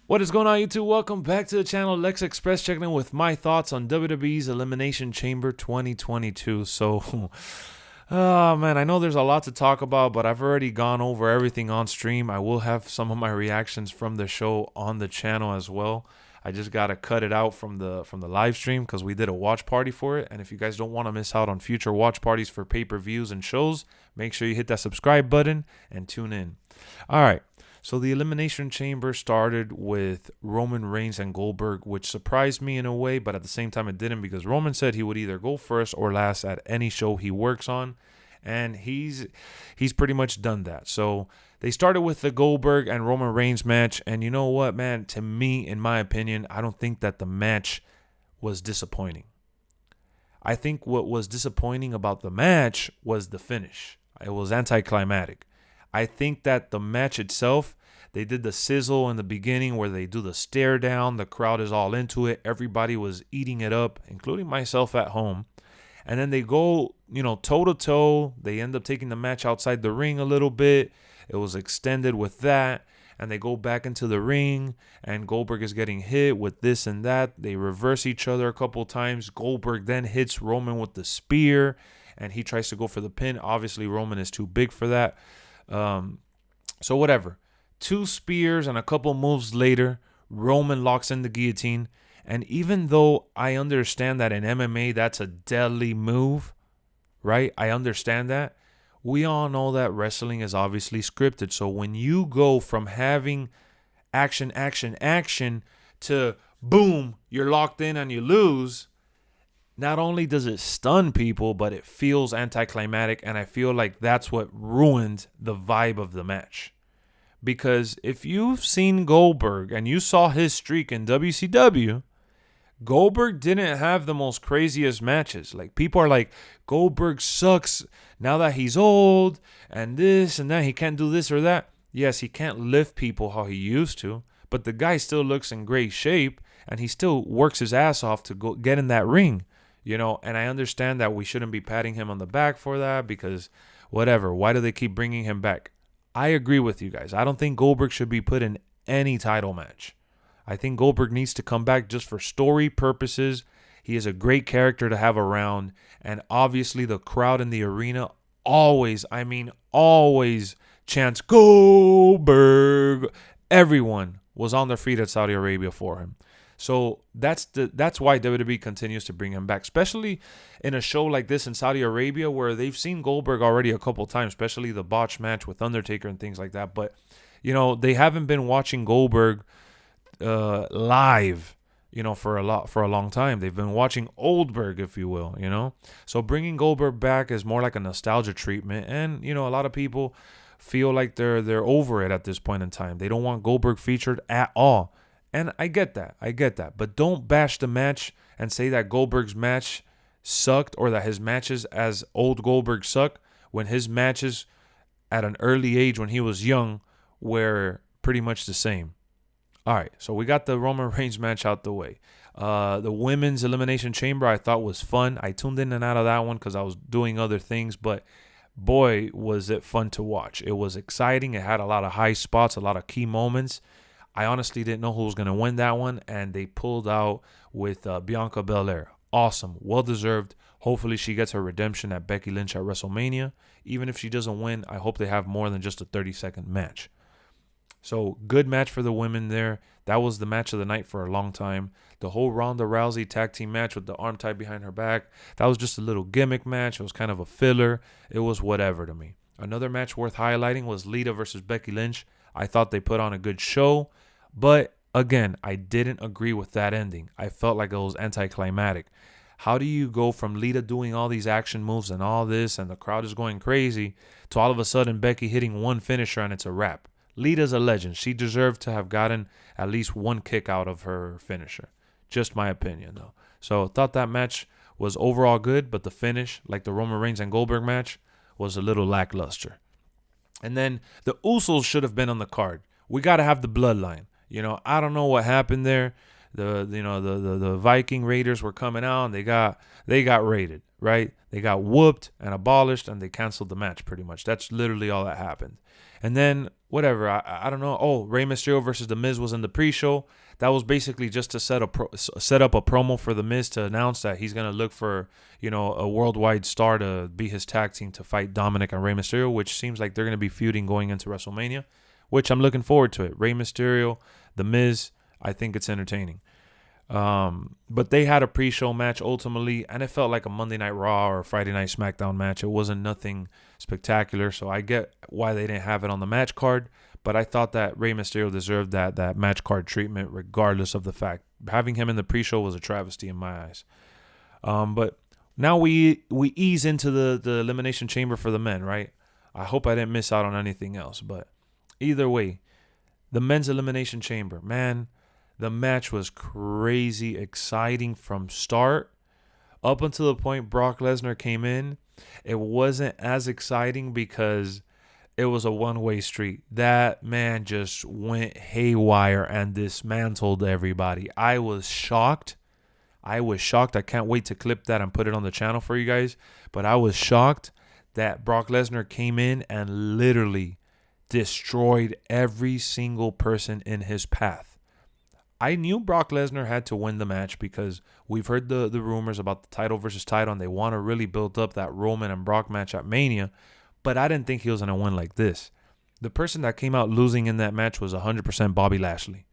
What is going on, YouTube? Welcome back to the channel. LexxExpress checking in with my thoughts on WWE's Elimination Chamber 2022. So, oh man, I know there's a lot to talk about, but I've already gone over everything on stream. I will have some of my reactions from the show on the channel as well. I just gotta cut it out from the live stream because we did a watch party for it. And if you guys don't want to miss out on future watch parties for pay-per-views and shows, make sure you hit that subscribe button and tune in. All right. So the Elimination Chamber started with Roman Reigns and Goldberg, which surprised me in a way, but at the same time it didn't, because Roman said he would either go first or last at any show he works on, and he's pretty much done that. So they started with the Goldberg and Roman Reigns match, and you know what, man? To me, in my opinion, I don't think that the match was disappointing. I think what was disappointing about the match was the finish. It was anticlimactic. I think that the match itself, they did the sizzle in the beginning where they do the stare down. The crowd is all into it. Everybody was eating it up, including myself at home. And then they go, toe to toe. They end up taking the match outside the ring a little bit. It was extended with that. And they go back into the ring, and Goldberg is getting hit with this and that. They reverse each other a couple times. Goldberg then hits Roman with the spear, and he tries to go for the pin. Obviously, Roman is too big for that. So whatever. 2 spears and a couple moves later, Roman locks in the guillotine. And even though I understand that in MMA that's a deadly move, right? I understand that. We all know that wrestling is obviously scripted. So when you go from having action to boom, you're locked in and you lose, not only does it stun people, but it feels anticlimactic, and I feel like that's what ruined the vibe of the match. Because if you've seen Goldberg and you saw his streak in WCW, Goldberg didn't have the most craziest matches. Like, people are like, Goldberg sucks now that he's old and this and that. He can't do this or that. Yes, he can't lift people how he used to, but the guy still looks in great shape, and he still works his ass off to go get in that ring. And I understand that we shouldn't be patting him on the back for that, because whatever. Why do they keep bringing him back? I agree with you guys. I don't think Goldberg should be put in any title match. I think Goldberg needs to come back just for story purposes. He is a great character to have around. And obviously the crowd in the arena always chants Goldberg. Everyone was on their feet at Saudi Arabia for him. So that's why WWE continues to bring him back, especially in a show like this in Saudi Arabia, where they've seen Goldberg already a couple times, especially the botch match with Undertaker and things like that. But, they haven't been watching Goldberg live, for a long time. They've been watching Oldberg, if you will, So bringing Goldberg back is more like a nostalgia treatment. And, a lot of people feel like they're over it at this point in time. They don't want Goldberg featured at all. And I get that. But don't bash the match and say that Goldberg's match sucked, or that his matches as old Goldberg suck, when his matches at an early age when he was young were pretty much the same. All right, so we got the Roman Reigns match out the way. The women's Elimination Chamber I thought was fun. I tuned in and out of that one because I was doing other things, but boy, was it fun to watch. It was exciting. It had a lot of high spots, a lot of key moments. I honestly didn't know who was going to win that one, and they pulled out with Bianca Belair. Awesome. Well-deserved. Hopefully she gets her redemption at Becky Lynch at WrestleMania. Even if she doesn't win, I hope they have more than just a 30-second match. So, good match for the women there. That was the match of the night for a long time. The whole Ronda Rousey tag team match with the arm tied behind her back, that was just a little gimmick match. It was kind of a filler. It was whatever to me. Another match worth highlighting was Lita versus Becky Lynch. I thought they put on a good show. But again, I didn't agree with that ending. I felt like it was anticlimactic. How do you go from Lita doing all these action moves and all this, and the crowd is going crazy, to all of a sudden Becky hitting one finisher and it's a wrap? Lita's a legend. She deserved to have gotten at least one kick out of her finisher. Just my opinion, though. So thought that match was overall good, but the finish, like the Roman Reigns and Goldberg match, was a little lackluster. And then the Usos should have been on the card. We got to have the bloodline. I don't know what happened there. The Viking Raiders were coming out and they got raided, right? They got whooped and abolished and they canceled the match pretty much. That's literally all that happened. And then whatever, I don't know. Oh, Rey Mysterio versus The Miz was in the pre-show. That was basically just to set up a promo for The Miz to announce that he's gonna look for a worldwide star to be his tag team to fight Dominic and Rey Mysterio, which seems like they're gonna be feuding going into WrestleMania, which I'm looking forward to it. Rey Mysterio, The Miz, I think it's entertaining. But they had a pre-show match ultimately, and it felt like a Monday Night Raw or a Friday Night SmackDown match. It wasn't nothing spectacular, so I get why they didn't have it on the match card. But I thought that Rey Mysterio deserved that match card treatment, regardless of the fact having him in the pre-show was a travesty in my eyes. But now we ease into the Elimination Chamber for the men, right? I hope I didn't miss out on anything else, but either way, the men's Elimination Chamber, man. The match was crazy exciting from start up until the point Brock Lesnar came in. It wasn't as exciting because it was a one-way street. That man just went haywire and dismantled everybody. I was shocked. I can't wait to clip that and put it on the channel for you guys. But I was shocked that Brock Lesnar came in and literally destroyed every single person in his path. I knew Brock Lesnar had to win the match because we've heard the rumors about the title versus title, and they want to really build up that Roman and Brock match at Mania, but I didn't think he was going to win like this. The person that came out losing in that match was 100% Bobby Lashley.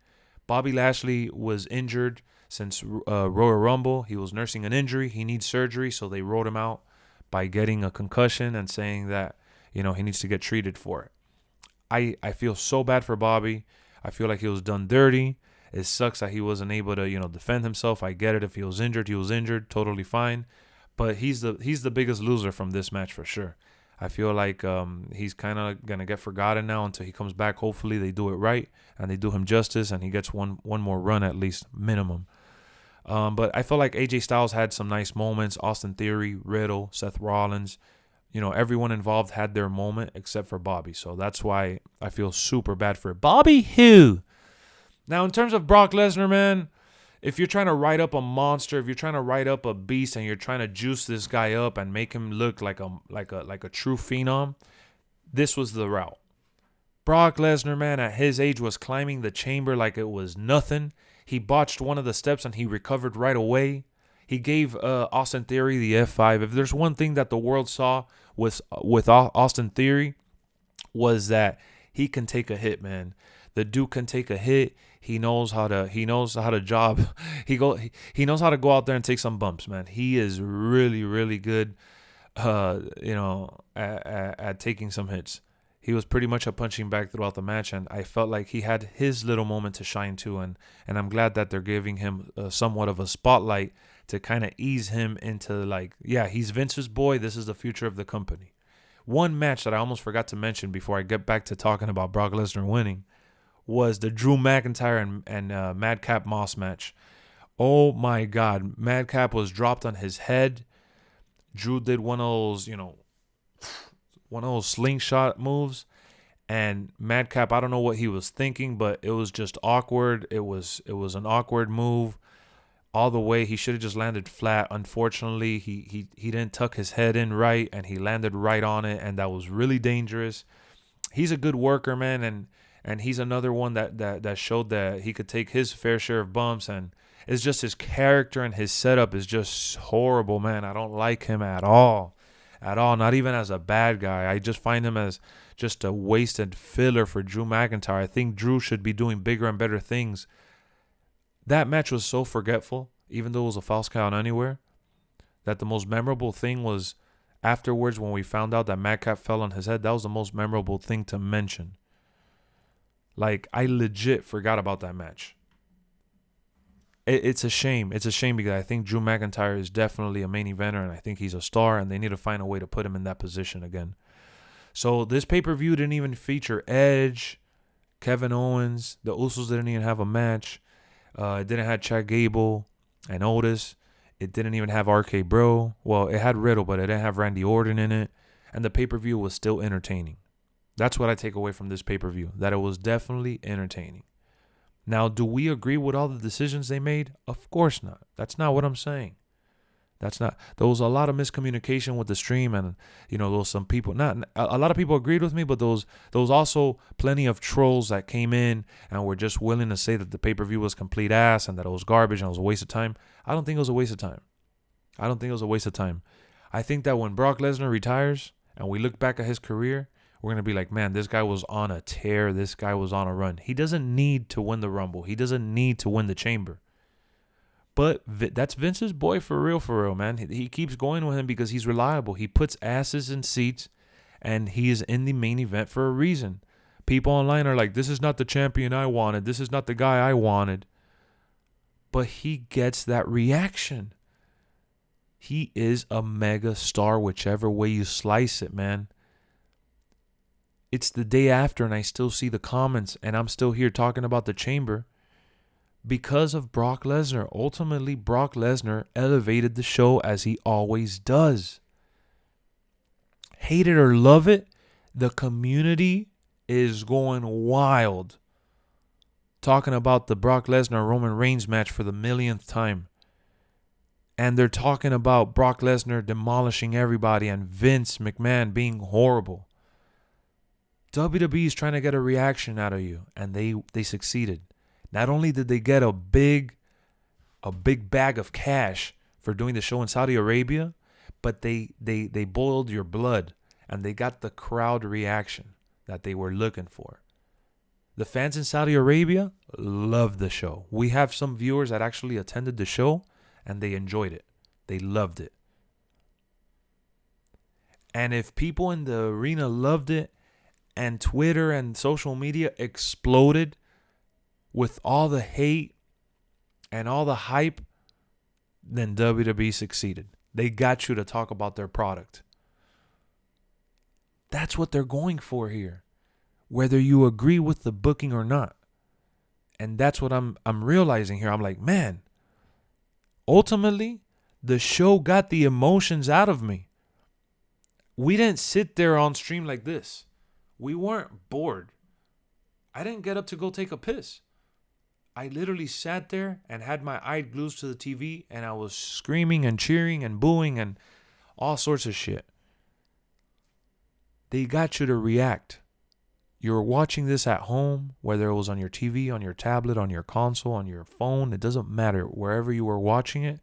Bobby Lashley was injured since Royal Rumble. He was nursing an injury. He needs surgery, so they wrote him out by getting a concussion and saying that, he needs to get treated for it. I feel so bad for Bobby. I feel like he was done dirty. It sucks that he wasn't able to, defend himself. I get it. If he was injured, totally fine. But he's the biggest loser from this match for sure. I feel like he's kind of going to get forgotten now until he comes back. Hopefully they do it right and they do him justice and he gets one more run at least, minimum. But I feel like AJ Styles had some nice moments. Austin Theory, Riddle, Seth Rollins. Everyone involved had their moment except for Bobby. So that's why I feel super bad for it. Bobby who? Now, in terms of Brock Lesnar, man, if you're trying to write up a monster, if you're trying to write up a beast and you're trying to juice this guy up and make him look like a true phenom, this was the route. Brock Lesnar, man, at his age was climbing the chamber like it was nothing. He botched one of the steps and he recovered right away. He gave Austin Theory the F5. If there's one thing that the world saw with Austin Theory was that he can take a hit, man. The dude can take a hit. He knows how to job. He knows how to go out there and take some bumps, man. He is really, really good, at taking some hits. He was pretty much a punching bag throughout the match, and I felt like he had his little moment to shine too, and I'm glad that they're giving him somewhat of a spotlight to kind of ease him into he's Vince's boy. This is the future of the company. One match that I almost forgot to mention before I get back to talking about Brock Lesnar winning was the Drew McIntyre and Madcap Moss match. Oh my God. Madcap was dropped on his head. Drew did one of those slingshot moves. And Madcap, I don't know what he was thinking, but it was just awkward. It was an awkward move all the way. He should have just landed flat. Unfortunately, he didn't tuck his head in right, and he landed right on it, and that was really dangerous. He's a good worker, man, and he's another one that showed that he could take his fair share of bumps, and it's just his character and his setup is just horrible, man. I don't like him at all, not even as a bad guy. I just find him as just a wasted filler for Drew McIntyre. I think Drew should be doing bigger and better things. That match was so forgetful, even though it was a false count anywhere, that the most memorable thing was afterwards when we found out that Madcap fell on his head. That was the most memorable thing to mention. I legit forgot about that match. It's a shame. It's a shame because I think Drew McIntyre is definitely a main eventer, and I think he's a star, and they need to find a way to put him in that position again. So this pay-per-view didn't even feature Edge, Kevin Owens. The Usos didn't even have a match. It didn't have Chad Gable and Otis. It didn't even have RK Bro. Well, it had Riddle, but it didn't have Randy Orton in it. And the pay-per-view was still entertaining. That's what I take away from this pay-per-view, that it was definitely entertaining. Now, do we agree with all the decisions they made? Of course not. That's not what I'm saying. That's not. There was a lot of miscommunication with the stream, and there was some people. Not a lot of people agreed with me, but there was also plenty of trolls that came in and were just willing to say that the pay-per-view was complete ass and that it was garbage and it was a waste of time. I don't think it was a waste of time. I think that when Brock Lesnar retires and we look back at his career, we're going to be like, man, this guy was on a tear. This guy was on a run. He doesn't need to win the Rumble. He doesn't need to win the Chamber. But that's Vince's boy for real, man. He keeps going with him because he's reliable. He puts asses in seats, and he is in the main event for a reason. People online are like, this is not the champion I wanted. This is not the guy I wanted. But he gets that reaction. He is a mega star, whichever way you slice it, man. It's the day after, and I still see the comments, and I'm still here talking about the Chamber. Because of Brock Lesnar. Ultimately, Brock Lesnar elevated the show as he always does. Hate it or love it, the community is going wild. Talking about the Brock Lesnar-Roman Reigns match for the millionth time. And they're talking about Brock Lesnar demolishing everybody and Vince McMahon being horrible. WWE is trying to get a reaction out of you, and they succeeded. Not only did they get a big bag of cash for doing the show in Saudi Arabia, but they boiled your blood and they got the crowd reaction that they were looking for. The fans in Saudi Arabia loved the show. We have some viewers that actually attended the show and they enjoyed it. They loved it. And if people in the arena loved it and Twitter and social media exploded with all the hate and all the hype, then WWE succeeded. They got you to talk about their product. That's what they're going for here, whether you agree with the booking or not. And that's what I'm realizing here. I'm like, man, ultimately, the show got the emotions out of me. We didn't sit there on stream like this. We weren't bored. I didn't get up to go take a piss. I literally sat there and had my eye glued to the TV and I was screaming and cheering and booing and all sorts of shit. They got you to react. You're watching this at home, whether it was on your TV, on your tablet, on your console, on your phone. It doesn't matter. Wherever you were watching it,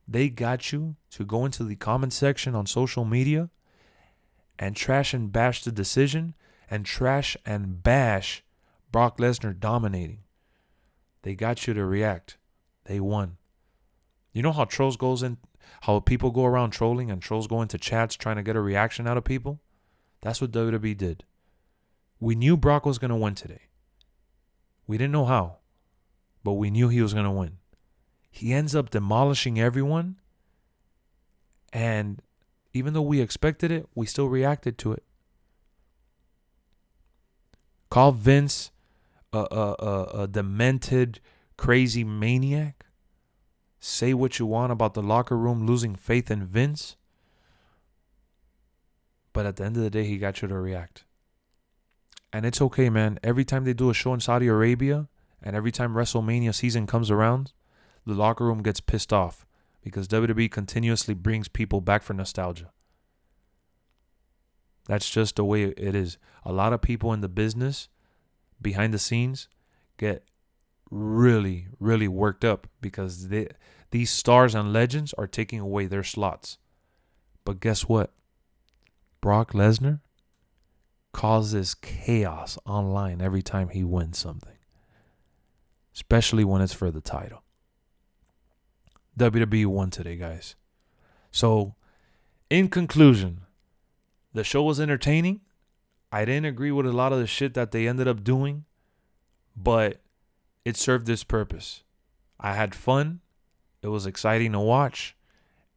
they got you to go into the comment section on social media and trash and bash the decision and trash and bash Brock Lesnar dominating. They got you to react. They won. You know how trolls goes in, how people go around trolling and trolls go into chats trying to get a reaction out of people? That's what WWE did. We knew Brock was going to win today. We didn't know how, but we knew he was going to win. He ends up demolishing everyone, and even though we expected it, we still reacted to it. Call Vince a demented, crazy maniac. Say what you want about the locker room losing faith in Vince. But at the end of the day, he got you to react. And it's okay, man. Every time they do a show in Saudi Arabia and every time WrestleMania season comes around, the locker room gets pissed off because WWE continuously brings people back for nostalgia. That's just the way it is. A lot of people in the business behind the scenes get really, really worked up because these stars and legends are taking away their slots. But guess what? Brock Lesnar causes chaos online every time he wins something, especially when it's for the title. WWE won today, guys. So, in conclusion, the show was entertaining. I didn't agree with a lot of the shit that they ended up doing, but it served its purpose. I had fun. It was exciting to watch.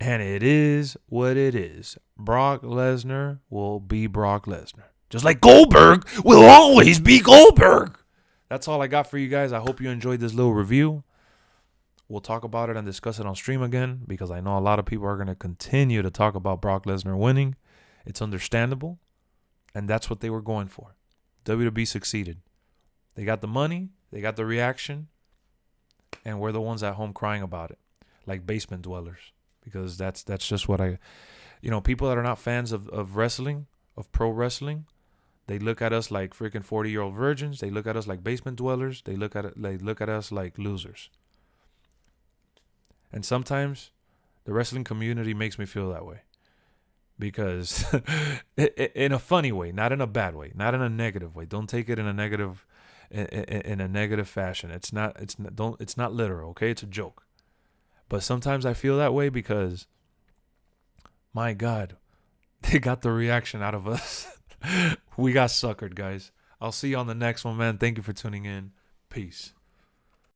And it is what it is. Brock Lesnar will be Brock Lesnar. Just like Goldberg will always be Goldberg. That's all I got for you guys. I hope you enjoyed this little review. We'll talk about it and discuss it on stream again because I know a lot of people are going to continue to talk about Brock Lesnar winning. It's understandable. And that's what they were going for. WWE succeeded. They got the money. They got the reaction, and we're the ones at home crying about it, like basement dwellers. Because that's just what people that are not fans of wrestling, of pro wrestling, they look at us like freaking 40-year-old virgins. They look at us like basement dwellers. They look at us like losers. And sometimes the wrestling community makes me feel that way. Because in a funny way, not in a bad way, not in a negative way. Don't take it in a negative fashion. It's not literal, okay? It's a joke. But sometimes I feel that way because, my God, they got the reaction out of us. We got suckered, guys. I'll see you on the next one, man. Thank you for tuning in. Peace.